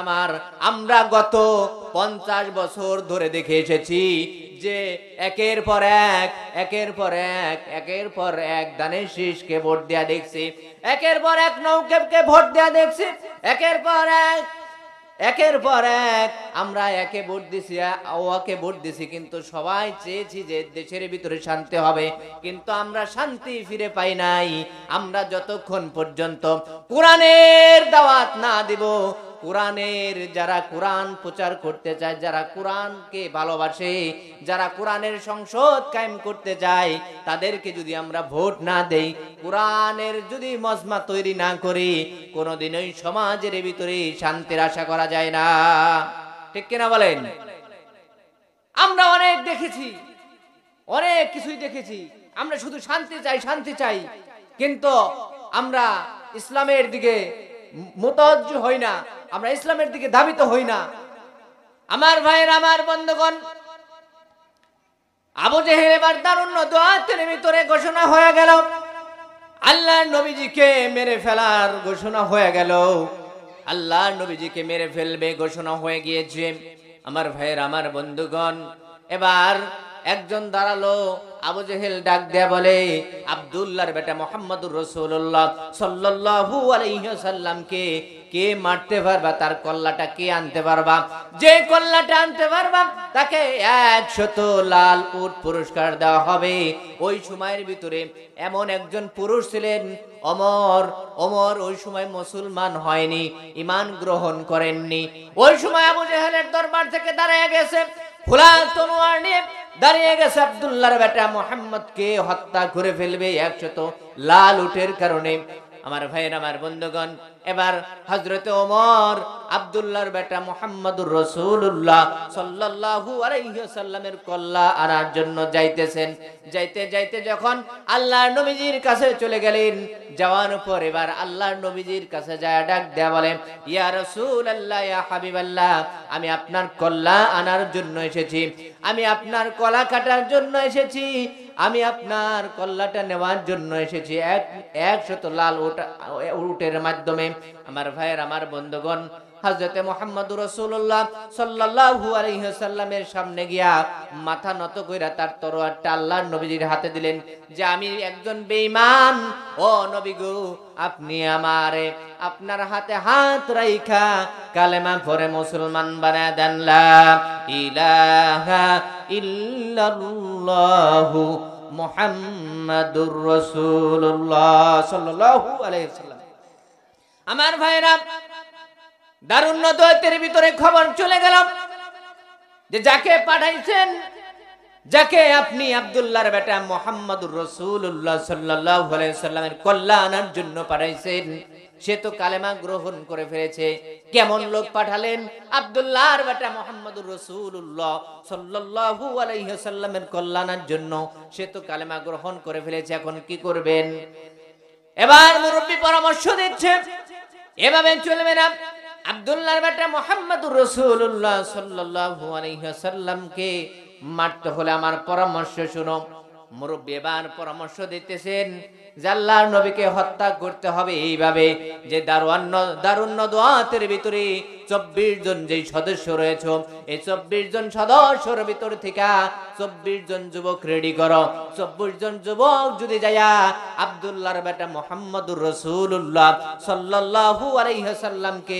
আমার আমরা গত 50 বছর ধরে দেখে এসেছি যে একের পর এক দানের শীষকে ভোট দেয়া দেখছি, একের পর এক নৌকাকে ভোট দেয়া দেখছি, একের পর এক আমরা একে ভোট দিছি, ওকে ভোট দিছি, কিন্তু সবাই চেয়েছি যে দেশের ভিতরে শান্তি হবে, কিন্তু আমরা শান্তি ফিরে পাই নাই। আমরা যতক্ষণ পর্যন্ত কোরআনের দাওয়াত না দিব, কোরআনের যারা কোরআন প্রচার করতে চায়, যারা কোরআনকে ভালোবাসে, যারা কোরআনের সংসদ কায়েম করতে চায়, তাদেরকে যদি আমরা ভোট না দেই, কোরআনের যদি মজমা তৈরি না করি, কোনোদিনই সমাজের ভিতরে শান্তির আশা করা যায় না। ঠিক কিনা বলেন? আমরা অনেক দেখেছি, অনেক কিছুই দেখেছি, আমরা শুধু শান্তি চাই, কিন্তু আমরা ইসলামের দিকে মুতাওয়াজ্জু হই না, আমরা ইসলামের দিকে ধাবিত হই না। আমার ভাইয়ের, আমার বন্ধুগণ, আবু জেহেল এবার দারুণ দোয়াতের ভিতরে ঘোষণা হয়ে গেল, আল্লাহর নবীজিকে মেরে ফেলার ঘোষণা হয়ে গেল, আল্লাহর নবীজিকে মেরে ফেলবে ঘোষণা হয়ে গিয়েছে। আমার ভাইয়ের, আমার বন্ধুগণ, এবার একজন দাঁড়ালো, আবু জেহেল ডাক দেয়া বলে, আব্দুল্লাহর বেটা মুহাম্মদুর রাসূলুল্লাহ সাল্লাল্লাহু আলাইহি ওয়াসাল্লামকে কে মারতে পারবা, তার কল্লাটা কে আনতে পারবা, যে কল্লাটা আনতে পারবা তাকে 100 লাল উট পুরস্কার দেওয়া হবে। ওই সময়ের ভিতরে এমন একজন পুরুষ ছিলেন ওমর ওই সময় মুসলমান হয়নি, ঈমান গ্রহণ করেননি। ওই সময় আবু জেহেলের দরবার থেকে দাঁড়িয়ে গেছে, খোলা তলোয়ার নিয়ে দাঁড়িয়ে গেছে, আব্দুল্লাহর বেটা মুহাম্মদকে হত্যা করে ফেলবে 100 লাল উটের কারণে। আমার ভাইয়ের, আমার বন্ধুগণ, এবার হযরত ওমর আব্দুল্লাহর বেটা মুহাম্মদুর রাসূলুল্লাহ সাল্লাল্লাহু আলাইহি ওয়াসাল্লামের কল্লা আনার জন্য যাইতেছেন। যাইতে যখন আল্লাহর নবীজির কাছে চলে গেলেন, যাওয়ার পর এবার আল্লাহর নবীজির কাছে যায় ডাক দেয়া বলে, ইয়া রাসূলুল্লাহ, ইয়া হাবিবাল্লাহ, আমি আপনার কল্লা আনার জন্য এসেছি, আমি আপনার কলা কাটার জন্য এসেছি, আমি আপনার কল্লাটা নেওয়ার জন্য এসেছি 100 লাল উটের মাধ্যমে। আমার ভাইয়ের, আমার বন্ধুগণ, হযরত মুহাম্মদুর রাসূলুল্লাহ সাল্লাল্লাহু আলাইহি ওয়াসাল্লামের সামনে গিয়া মাথা নত কইরা তার তরোয়ারটা আল্লাহর নবীজির হাতে দিলেন, যে আমি একজন বেঈমান, ও নবী গো, আপনি আমারে আপনার হাতে হাত রাইখা কালেমা পড়ে মুসলমান বানায় দেন, লা ইলাহা ইল্লাল্লাহু মুহাম্মাদুর রাসূলুল্লাহ সাল্লাল্লাহু আলাইহি ওয়াসাল্লাম। আমার ভাইরা, দারুণ দোয়াতের ভিতরে খবর চলে গেল যে যাকে পাঠাইছেন, যাকে আপনি আব্দুল্লাহর বেটা মুহাম্মদুর রাসূলুল্লাহ সাল্লাল্লাহু আলাইহি ওয়াসাল্লামের কল্যাণের জন্য পাঠাইছেন, সে তো কালেমা গ্রহণ করে ফেলেছে। কেমন লোক পাঠালেন? আব্দুল্লাহর বেটা মুহাম্মদুর রাসূলুল্লাহ সাল্লাল্লাহু আলাইহি ওয়াসাল্লামের কল্যাণের জন্য, সে তো কালেমা গ্রহণ করে ফেলেছে, এখন কি করবেন? এবার মুরব্বি পরামর্শ দিচ্ছে, এভাবে চলবে না। আব্দুল্লাহর বেটা মুহাম্মদুর রাসূলুল্লাহ সাল্লাল্লাহু আলাইহি ওয়াসাল্লামকে মারতে হলে আমার পরামর্শ শুনো। মুরব্বি এবার পরামর্শ দিতেছেন যে আল্লাহর নবীকে হত্যা করতে হবে এইভাবে, যে দারুণ দোয়াতের ভিতরে 24 জন যেই সদস্য রয়েছে, এই 24 জন সদস্যর ভিতর থেকে 24 জন যুবক রেডি করো। 24 জন যুবক যদি যায়া আব্দুল্লাহর বেটা মুহাম্মদুর রাসূলুল্লাহ সাল্লাল্লাহু আলাইহি ওয়াসাল্লামকে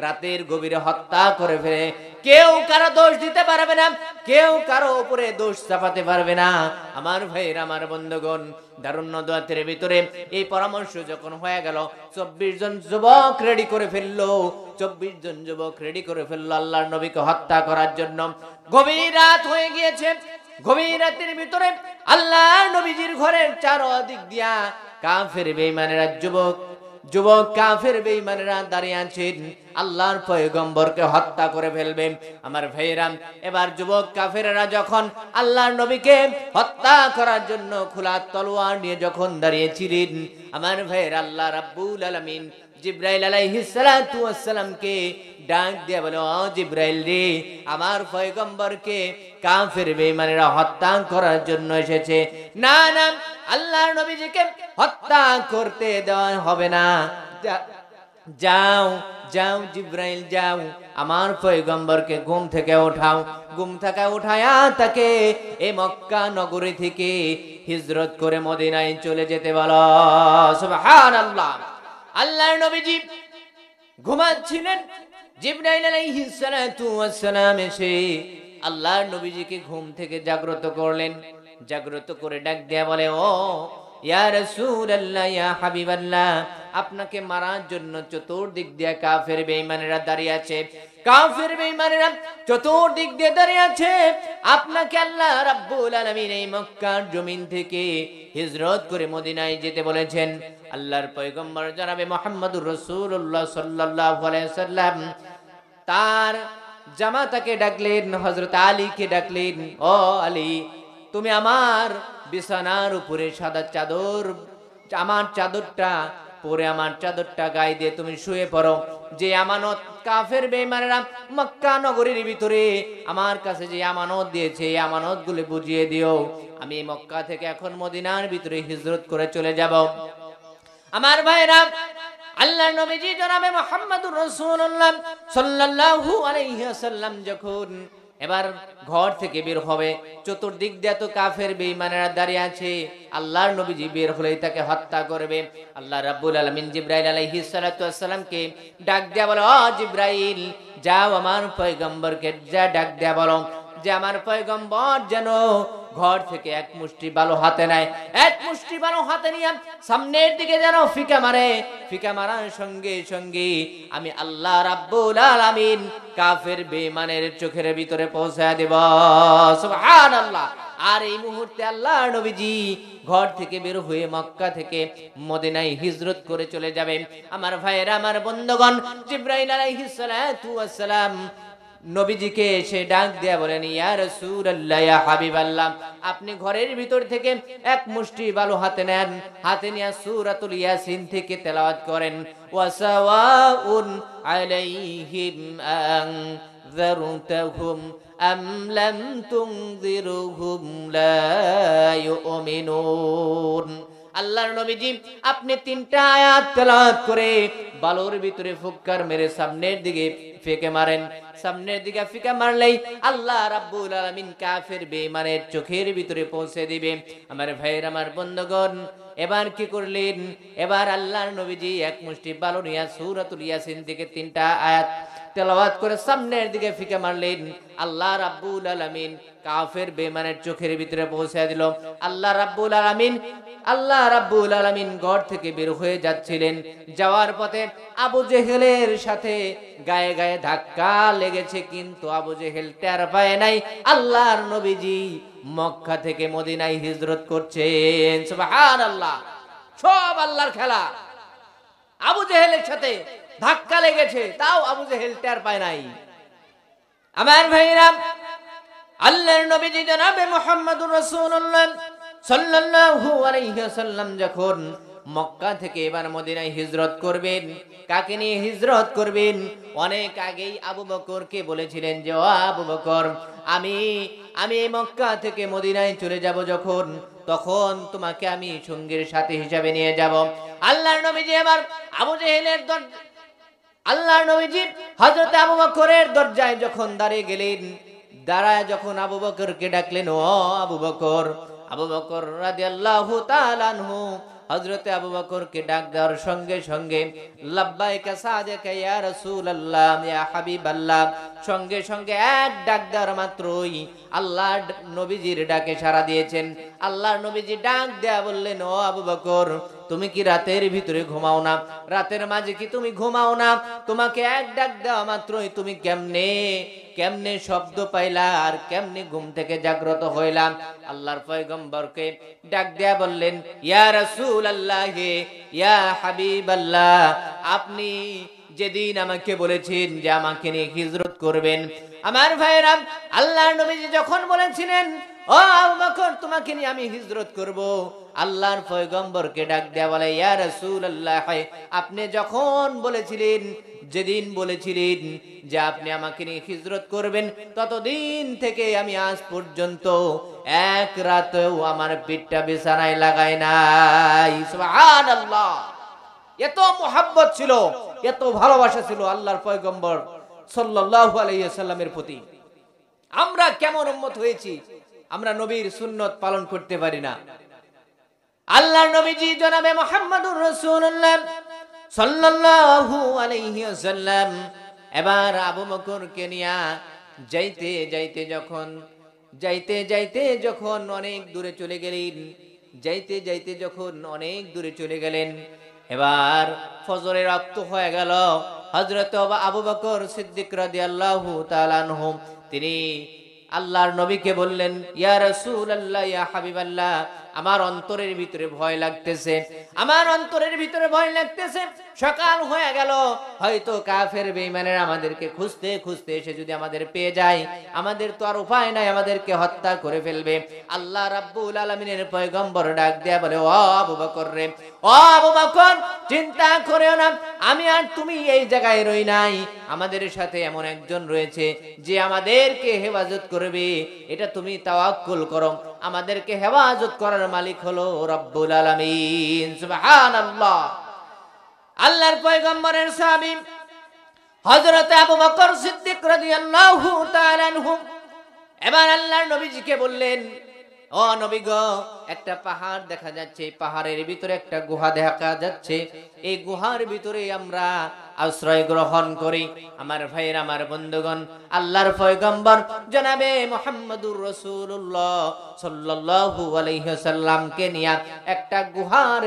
রাতের গভীরে হত্যা করে ফেলে, কেউ কারো দোষ দিতে পারবে না, কেউ কারো উপরে দোষ চাপাতে পারবে না। আমার ভাইয়ের, আমার বন্ধুগণ, দারুণ দোয়াতের ভিতরে এই পরামর্শ যখন হয়ে গেল, 24 জন যুবক রেডি করে ফেললো, 24 জন যুবক রেডি করে ফেললো আল্লাহর নবীকে হত্যা করার জন্য। গভীর রাত হয়ে গিয়েছে, গভীর রাতের ভিতরে আল্লাহর নবীজির ঘরের চারদিক দিয়া কাফের বেঈমানেরা যুবক কাফের বেঈমানেরা দাঁড়িয়ে আছেন, আল্লাহর পয়গম্বরকে হত্যা করে ফেলবে। আমার ভাইয়েরা, এবার যুবক কাফেররা যখন আল্লাহর নবীকে হত্যা করার জন্য খোলা তলোয়ার নিয়ে যখন দাঁড়িয়েছিলেন, আমার ভাইয়েরা, আল্লাহ রাব্বুল আলামিন জিবরাইল আলাইহিস সালাতু ওয়াস সালামকে ডাক দিয়ে বলে, ও জিবরাইল রে, আমার পয়গম্বরকে কাফের বেঈমানেরা হত্যা করার জন্য এসেছে। না না, আল্লাহর নবীজিকে হত্যা করতে দেওয়া হবে না, যাও যাও জিব্রাইল যাও, আমার পয়গম্বরকে ঘুম থেকে ওঠাও, ঘুম থেকে উঠায়া তাকে এই মক্কা নগরী থেকে হিজরত করে মদিনায় চলে যেতে বলো। সুবহানাল্লাহ। আল্লাহর নবীজি ঘুমাচ্ছিলেন, জিবরাইল আলাইহিস সালাতু ওয়াস সালাম এসে আল্লাহর নবীজিকে ঘুম থেকে জাগ্রত করলেন। জাগ্রত করে ডাক দেয়া বলে, ও ইয়া রাসূলুল্লাহ, ইয়া হাবিবাল্লাহ, আপনাকে মারার জন্য চতুর্দিক দিয়ে কাফের বেঈমানেরা দাঁড়িয়ে আছে। কাফের বেঈমানেরা চতুর্দিক দিয়ে দাঁড়িয়ে আছে। আপনাকে আল্লাহ রাব্বুল আলামিন এই মক্কার জমিন থেকে হিজরত করে মদিনায় যেতে বলেছেন। আল্লাহর পয়গম্বর জনাবে মুহাম্মদুর রাসূলুল্লাহ সাল্লাল্লাহু আলাইহি সাল্লাম তার জামাতাকে ডাকলেন, হযরত আলীকে ডাকলেন, ও আলী, তুমি আমার বিছানার উপরে সাদা চাদর, আমার চাদরটা পরে আমার চাদরটা গায়ে দিয়ে তুমি শুয়ে পড়ো। যে আমানত কাফের বেঈমানেরা মক্কা নগরীর ভিতরে আমার কাছে যে আমানত দিয়েছে, এই আমানতগুলো বুঝিয়ে দিও। আমি মক্কা থেকে এখন মদিনার ভিতরে হিজরত করে চলে যাব। আমার ভাইরা, আল্লাহর নবীজি জনাবে মুহাম্মদুর রাসূলুল্লাহ সাল্লাল্লাহু আলাইহি ওয়াসাল্লাম যখন এবার ঘর থেকে বের হবে, চতুর্দিক দিয়ে তো কাফের বেঈমানেরা দাঁড়িয়ে আছে। আল্লাহর নবীজি বের হলেই তাকে হত্যা করবে। আল্লাহ রাব্বুল আলামিন জিবরাইল আলাইহিস সালাতু ওয়াস সালামকে ডাক দেয়া বলে, ও জিবরাইল, যাও আমার পয়গম্বরকে যা ডাক দেয়া বলো যে আমার পয়গম্বর যেন ঘর থেকে এক মুষ্টি বালু হাতে নেয়। এক মুষ্টি বালু হাতে নিয়ে সামনের দিকে যেন ফিকা মারে। ফিকা মারার সঙ্গে সঙ্গে আমি আল্লাহ রাব্বুল আলামিন কাফের বেঈমানের চোখের ভিতরে পৌঁছায় দেব। সুবহানাল্লাহ। আর এই মুহূর্তে আল্লাহর নবীজি ঘর থেকে বের হয়ে মক্কা থেকে মদিনায় হিজরত করে চলে যাবে। আমার ভাইয়েরা, আমার বন্ধুগণ, জিবরাইল আলাইহিস সালাতু ওয়াস সালাম নবীজিকে এসে ডাক দেয়া বলেন, ইয়া রাসূলুল্লাহ, ইয়া হাবিবাল্লাহ, আপনি ঘরের ভিতর থেকে এক মুষ্টি বালু হাতে নেন, হাতে নিয়ে সূরাতুল ইয়াসিন থেকে তেলাওয়াত করেন। ওয়াসাওয়াউন আলাইহিম আনযারতাহুম আম লাম তুনযিরহুম লা ইউমিনুন। আল্লাহর নবীজি আপনি তিনটা আয়াত তেলাওয়াত করে বালুর ভিতরে ফুৎকার মেরে সামনের দিকে ফেকে মারেন। সামনের দিকে ফিকা মারলেই আল্লাহ রাব্বুল আলামিন কাফের বেঈমানের চোখের ভিতরে পৌঁছে দিবে। আমার ভাইয়ের, আমার বন্ধুগণ, এবার কি করলেন? এবার আল্লাহর নবীজি এক মুষ্টি বালু নিয়ে সূরাতুল ইয়াসিন থেকে তিনটা আয়াত তেলাওয়াত করে সামনের দিকে ফিকা মারলেন। আল্লাহ রাব্বুল আলামিন কাফের বেঈমানের চোখের ভিতরে পৌঁছে দিল। আল্লাহ রাব্বুল আলামিন ঘর থেকে বের হয়ে যাচ্ছিলেন। যাওয়ার পথে আবু জেহেলের সাথে গায়ে গায়ে ধাক্কা লেগেছে, কিন্তু আবু জেহেল টের পায় নাই আল্লাহর নবীজি মক্কা থেকে মদিনায় হিজরত করছেন। সুবহানাল্লাহ। সব আল্লাহর খেলা। আবু জেহেলের সাথে ধাক্কা লেগেছে, তাও আবু জেহেল টের পায় নাই। আমার ভাইরা, আল্লাহর নবীজি জনাবে মুহাম্মদুর রাসূলুল্লাহ সাল্লাল্লাহু আলাইহি ওয়াসাল্লাম যখন মক্কা থেকে এবার মদিনায় হিজরত করবেন, কাকে নিয়ে হিজরত করবেন? অনেক আগেই আবু বকরকে বলেছিলেন যে, ও আবু বকর, আমি এই মক্কা থেকে মদিনায় চলে যাব যখন, তখন তোমাকে আমি সঙ্গীর সাথী হিসাবে নিয়ে যাব। আল্লাহর নবীজি এবার আল্লাহর নবীজি হযরত আবু বকরের দরজায় যখন দাঁড়িয়ে গেলেন, দাঁড়ায় যখন আবু বকরকে ডাকলেন, ও আবু বকর। আবু বকর রাদিয়াল্লাহু তাআলা আনহু হযরতে আবু বকরকে ডাক দেওয়ার সঙ্গে সঙ্গে লাব্বাইকা সাদিকা ইয়া রাসূলুল্লাহ, ইয়া হাবিবাল্লাহ, সঙ্গে সঙ্গে এক ডাক দেওয়ার মাত্রই আল্লাহর নবীজির ডাকে সাড়া দিয়েছেন। আল্লাহর নবীজি ডাক দেয়া বললেন, ও আবু বকর, তুমি কি রাতের ভিতরে ঘুমাও না? রাতের মাঝে কি তুমি ঘুমাও না? তোমাকে এক ডাক দেওয়া মাত্রই তুমি কেমনে শব্দ পাইলা আর কেমনে ঘুম থেকে জাগ্রত হইলাম? আল্লাহর পয়গম্বরকে ডাক দেয়া বললেন, ইয়া রাসূলুল্লাহ, ইয়া হাবিবাল্লাহ, আপনি যেদিন আমাকে বলেছেন যে আমাকে নিয়ে হিজরত করবেন, আমার ভাইরা, আল্লাহর নবীজি যখন বলেছিলেন, ও আবু বকর, তোমাকে নিয়ে আমি হিজরত করব, আল্লাহর পয়গম্বরকে ডাক দেয়া বলে, ইয়া রাসূলুল্লাহ, আপনি যখন বলেছিলেন, যেদিন বলেছিলেন যে আপনি আমাকে নিয়ে হিজরত করবেন, ততদিন থেকে আমি আজ পর্যন্ত এক রাতেও আমার পিঠটা বিছানায় লাগাই নাই। সুবহানাল্লাহ। এত মোহাব্বত ছিল, এত ভালোবাসা ছিল আল্লাহর পয়গম্বর সাল্লাল্লাহু আলাইহি ওয়াসাল্লামের প্রতি। আমরা কেমন উম্মত হয়েছি, আমরা নবীর সুন্নত পালন করতে পারি না। আল্লাহর নবীজি জনাবে মুহাম্মদুর রাসূলুল্লাহ সাল্লাল্লাহু আলাইহি ওয়াসাল্লাম এবার আবু বকরকে নিয়া যাইতে যাইতে যখন অনেক দূরে চলে গেলেন, এবার ফজরের ওয়াক্ত হয়ে গেল। হযরত আবু বকর সিদ্দিক রাদিয়াল্লাহু তাআলা আনহু তিনি আল্লাহর নবীকে বললেন, ইয়া রাসূলুল্লাহ, ইয়া হাবিবাল্লাহ, আমার অন্তরের ভিতরে ভয় লাগতেছে, সকাল হয়ে গেল, হয়তো কাফের বেঈমানেরা আমাদেরকে খুঁজতে এসে যদি আমাদের পেয়ে যায়, আমাদের তো আর উপায় নাই, আমাদেরকে হত্যা করে ফেলবে। আল্লাহ রাব্বুল আলামিনের পয়গম্বর ডাক দেয়া বলে, ও আবু বকর রে, ও আবু বকর, চিন্তা করিও না, আমি আর তুমি এই জায়গায় রই নাই, আমাদের সাথে এমন একজন রয়েছে যে আমাদেরকে হেফাজত করবে, এটা তুমি তাওয়াক্কুল করো, আমাদেরকে হেফাজত করার মালিক হলো রব্বুল আলামিন। সুবহানাল্লাহ। আল্লাহর পয়গম্বরের সাহাবী হযরত আবু বকর সিদ্দিক রাদিয়াল্লাহু তাআলা আনহু এবার আল্লাহর নবীজিকে বললেন, ও নবী গো, একটা পাহাড় দেখা যাচ্ছে, পাহাড়ের ভিতরে একটা গুহা দেখা যাচ্ছে, এই গুহার ভিতরে আমরা আশ্রয় গ্রহণ করি। আমার ভাইয়ের, আমার বন্ধুগণ, আল্লাহর পয়গম্বর জনাবে মুহাম্মদুর রাসূলুল্লাহ সাল্লাল্লাহু আলাইহি ওয়াসাল্লামকে নিয়ে একটা গুহার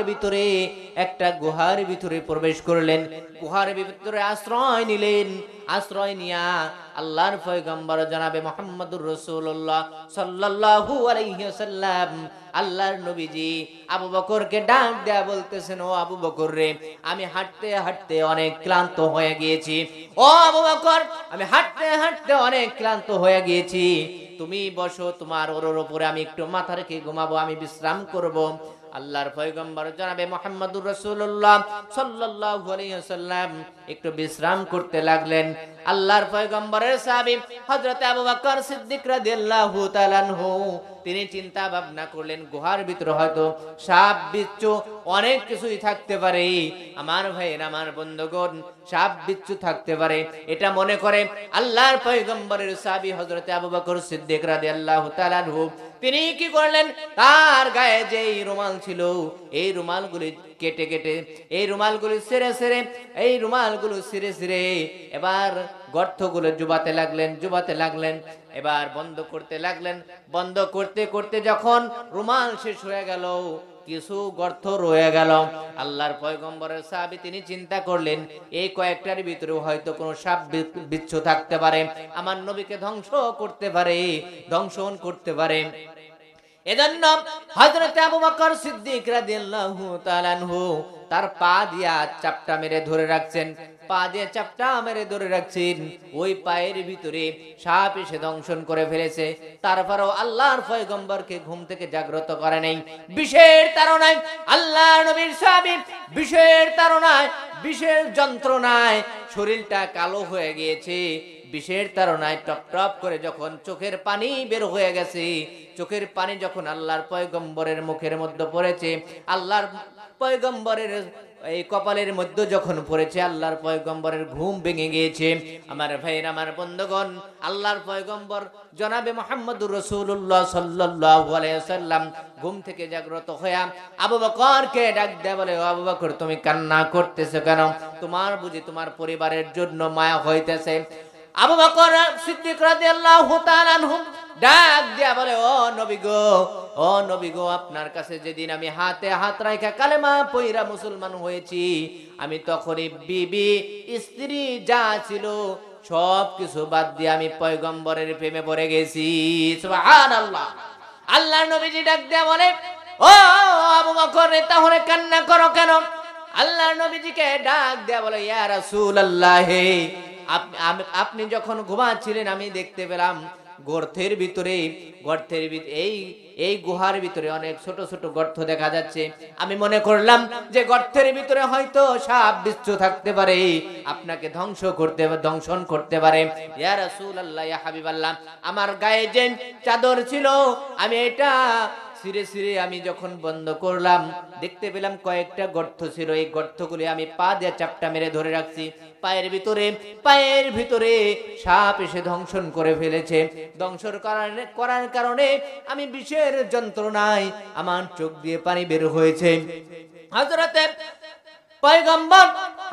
ভিতরে প্রবেশ করলেন, গুহার ভিতরে আশ্রয় নিলেন। আশ্রয় নিয়া আল্লাহর পয়গম্বর জনাবে মুহাম্মদুর রাসূলুল্লাহ সাল্লাল্লাহু আলাইহি ওয়াসাল্লাম আল্লাহর নবীজি আবু বকরকে ডাক দেয়া বলতেছেন, ও আবু বকর রে, আমি হাঁটতে হাঁটতে অনেক ক্লান্ত হয়ে গিয়েছি, ও আবু বকর, আমি হাঁটতে অনেক ক্লান্ত হয়ে গিয়েছি, তুমি বসো, তোমার ওর উপরে আমি একটু মাথা রেখে ঘুমাবো, আমি বিশ্রাম করব। আল্লাহর পয়গম্বর জনাবে মুহাম্মদুর রাসূলুল্লাহ সাল্লাল্লাহু আলাইহি ওয়াসাল্লাম একটু বিশ্রাম করতে লাগলেন। আল্লাহর পয়গম্বরের সাহাবী হযরত আবু বকর সিদ্দিক রাদিয়াল্লাহু তাআলা আনহু তিনি চিন্তা ভাবনা করলেন, গুহার ভিতরে হয়তো সাপ বিচ্ছু অনেক কিছুই থাকতে পারে, আমার ভাইয়ের, আমার বন্ধুগণ, সাপ বিচ্ছু থাকতে পারে, এটা মনে করে আল্লাহর পয়গম্বরের সাহাবী হযরত আবু বকর সিদ্দিক রাদিয়াল্লাহু তাআলা আনহু তিনি কি করলেন, তার গায়ে যে রুমাল ছিল, এই রুমালগুলি কেটে এই রুমালগুলি ছিঁড়ে এবার গর্তগুলো জুবাতে লাগলেন, এবার বন্ধ করতে যখন রুমাল শেষ হয়ে গেল, কিছু গর্ত রয়ে গেল। আল্লাহর পয়গম্বরের সাহাবী তিনি চিন্তা করলেন, এই কয়েকটার ভিতরে হয়তো কোনো সাপ বিচ্ছু থাকতে পারে, আমার নবীকে ধ্বংসন করতে পারে। এজন্য হযরত আবু বকর সিদ্দিক রাদিয়াল্লাহু তাআলা আনহু তার পা দিয়া চাপটা মেরে ধরে রাখছেন, ওই পায়ের ভিতরে সাপ এসে দংশন করে ফেলেছে। তারপরেও আল্লাহর পয়গম্বরকে ঘুম থেকে জাগ্রত করে নাই, বিষের তাড়নায় আল্লাহর নবীর সাহাবী বিষের যন্ত্রণায় শরীরটা কালো হয়ে গিয়েছে, বিষের তাড়নায় টপ টপ করে যখন চোখের পানি বের হয়ে গেছে, চোখের পানি যখন আল্লাহর পয়গম্বরের মুখের মধ্যে পড়েছে, আল্লাহর পয়গম্বরের এই কপালের মধ্যে যখন পড়েছে, আল্লাহর পয়গম্বরের ঘুম ভেঙে গিয়েছে। আমার ভাইয়ের, আমার বন্ধুগণ, আল্লাহর পয়গম্বর জনাবে মুহাম্মদুর রাসূলুল্লাহ সাল্লাল্লাহু আলাইহি ওয়াসাল্লাম ঘুম থেকে জাগ্রত হয়ে আবু বকরকে ডাক দেয়া বলে, ও আবু বকর, তুমি কান্না করতেছো কেন? তোমার বুঝি তোমার পরিবারের জন্য মায়া হইতেছে? আবু বকর সিদ্দিক রাদিয়াল্লাহু তাআলা আনহু ডাক দিয়া বলে, ও নবী গো, আপনার কাছে যেদিন আমি হাতে হাত রাখা কালেমা পয়রা মুসলমান হয়েছি, আমি তখনই বিবি স্ত্রী যা ছিল সব কিছু বাদ দিয়ে আমি পয়গম্বরের প্রেমে পড়ে গেছি। সুবহানাল্লাহ। আল্লাহর নবীজি ডাক দিয়া বলে, ও আবু বকর, তাহলে কান্না করো কেন? আল্লাহর নবীজিকে ডাক দিয়া বলে, ইয়া রাসূলুল্লাহ, আপনি যখন ঘুমাচ্ছিলেন আমি দেখতে পেলাম গর্তের ভিতরে এই গুহার ভিতরে অনেক ছোট ছোট গর্ত দেখা যাচ্ছে। আমি মনে করলাম যে গর্তের ভিতরে হয়তো সাপ বিচ্ছু থাকতে পারে, আপনাকে দংশন করতে পারে। ইয়া রাসূলুল্লাহ, ইয়া হাবিবাল্লাহ, আমার গায়ে যে চাদর ছিল আমি এটা ছিঁড়ে ছিঁড়ে আমি যখন বন্ধ করলাম, দেখতে পেলাম কয়েকটা গর্ত ছিল। এই গর্তগুলি আমি পা দিয়ে চাপটা মেরে ধরে রাখছি। পায়ের ভিতরে সাপ এসে দংশন করে ফেলেছে। দংশন করার কারণে আমি বিষের যন্ত্রণায় আমার চোখ দিয়ে পানি বের হয়েছে। হযরতে পয়গম্বর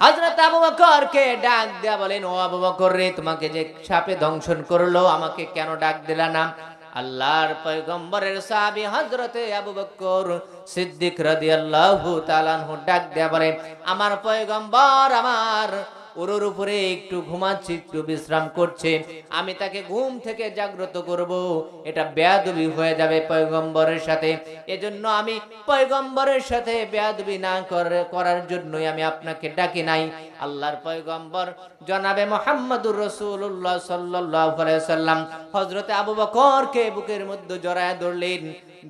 হযরত আবু বকরকে ডাক দেয়া বলেন, ও আবু বকর রে, তোমাকে যে সাপে দংশন করলো আমাকে কেন ডাক দিলা না? আল্লাহর পয়গম্বরের সাহাবী হযরতে আবু বকর সিদ্দিক রাদিয়াল্লাহু তাআলা আনহু ডাক দেয়া বলেন, আমার পয়গম্বর আমার ওর উপরে একটু ঘুমাচ্ছে, একটু বিশ্রাম করছে, আমি তাকে ঘুম থেকে জাগ্রত করব, এটা বেয়াদবি হয়ে যাবে পয়গম্বরের সাথে। এজন্য আমি পয়গম্বরের সাথে বেয়াদবি না করার জন্যই আমি আপনাকে ডাকি নাই। আল্লাহর পয়গম্বর জনাবে মুহাম্মদুর রাসূলুল্লাহ সাল্লাল্লাহু আলাইহি ওয়াসাল্লাম হযরতে আবু বকরকে বুকের মধ্যে জড়ায় ধরলেন,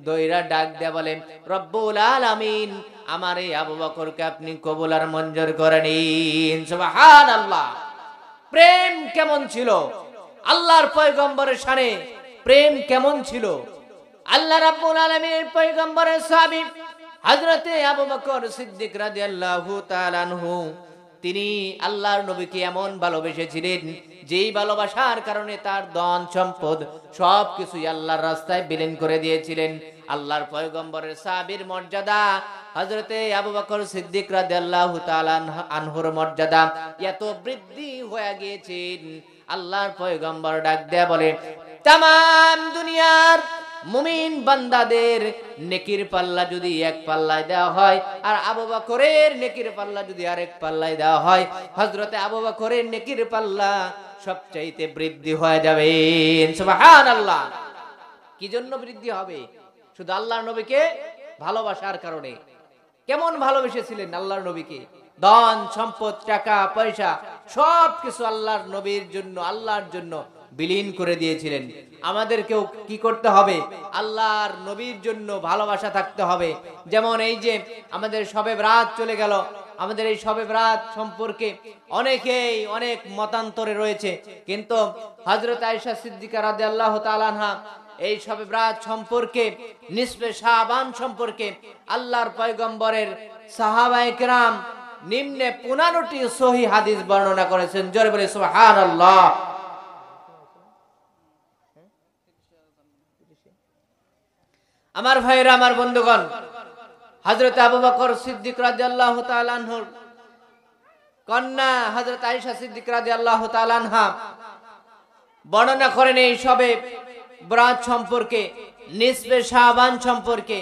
দইরা ডাক দেয়া বলেন, রব্বুল আলামিন, আমার এই আবু বকরকে আপনি কবুল আর মঞ্জুর করে নিন। সুবহানাল্লাহ। প্রেম কেমন ছিল আল্লাহর পয়গম্বরের শানে, প্রেম কেমন ছিল! আল্লাহ রাব্বুল আলামিনের পয়গম্বরের সাহাবী হযরতে আবু বকর সিদ্দিক রাদিয়াল্লাহু তাআলা আনহু, তিনি আল্লাহর নবীকে এমন ভালোবেসেছিলেন যেই ভালোবাসার কারণে তার ধন সম্পদ সবকিছু আল্লাহর রাস্তায় বিলীন করে দিয়েছিলেন। আল্লাহর পয়গম্বরের সাহাবীর মর্যাদা, হযরতে আবু বকর সিদ্দিক রাদিয়াল্লাহু তাআলা আনহুর মর্যাদা এত বৃদ্ধি হয়ে গিয়েছেন, আল্লাহর পয়গম্বর ডাক দেয়া বলে, তামাম দুনিয়ার মুমিন বান্দাদের নেকির পাল্লা যদি এক পাল্লায় দেওয়া হয় আর আবু বকরের নেকির পাল্লা যদি আরেক পাল্লায় দেওয়া হয়, হযরতে আবু বকরের নেকির পাল্লা সবচাইতে বৃদ্ধি হয়ে যাবে। সুবহানাল্লাহ। কি জন্য বৃদ্ধি হবে? শুধু আল্লাহর নবীকে ভালোবাসার কারণে। কেমন ভালোবেসেছিলেন আল্লাহর নবীকে! ধন সম্পদ, টাকা পয়সা সবকিছু আল্লাহর নবীর জন্য, আল্লাহর জন্য বিলীন করে দিয়েছিলেন। আমাদেরকেও কি করতে হবে? আল্লাহর নবীর জন্য ভালোবাসা থাকতে হবে। যেমন এই যে আমাদের শবে বরাত চলে গেল, আমাদের এই শবে বরাত সম্পর্কে অনেকেই অনেক মতান্তরে রয়েছে, কিন্তু হযরত আয়েশা সিদ্দিকা রাদিয়াল্লাহু তাআলা আনহা এই শবে বরাত সম্পর্কে, নিসফে শাবান সম্পর্কে আল্লাহর পয়গম্বরের সাহাবায়ে কেরাম নিম্নে 15টি সহিহ হাদিস বর্ণনা করেছেন। জোরে বলে সুবহানাল্লাহ। আমার ভাইরা, আমার বন্ধুগণ, হযরত আবু বকর সিদ্দিক রাদিয়াল্লাহু তাআলা আনহুর কন্যা হযরত আয়েশা সিদ্দিক রাদিয়াল্লাহু তাআলা আনহা বর্ণনা করেন এই শবে বরাত সম্পর্কে, নিসফে শাবান সম্পর্কে,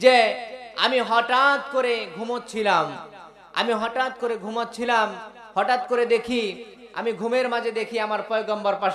যে আমি হঠাৎ করে ঘুমোচ্ছিলাম, হঠাৎ করে দেখি, আমি ঘুমের মাঝে দেখি আমার পয়গম্বর পাশে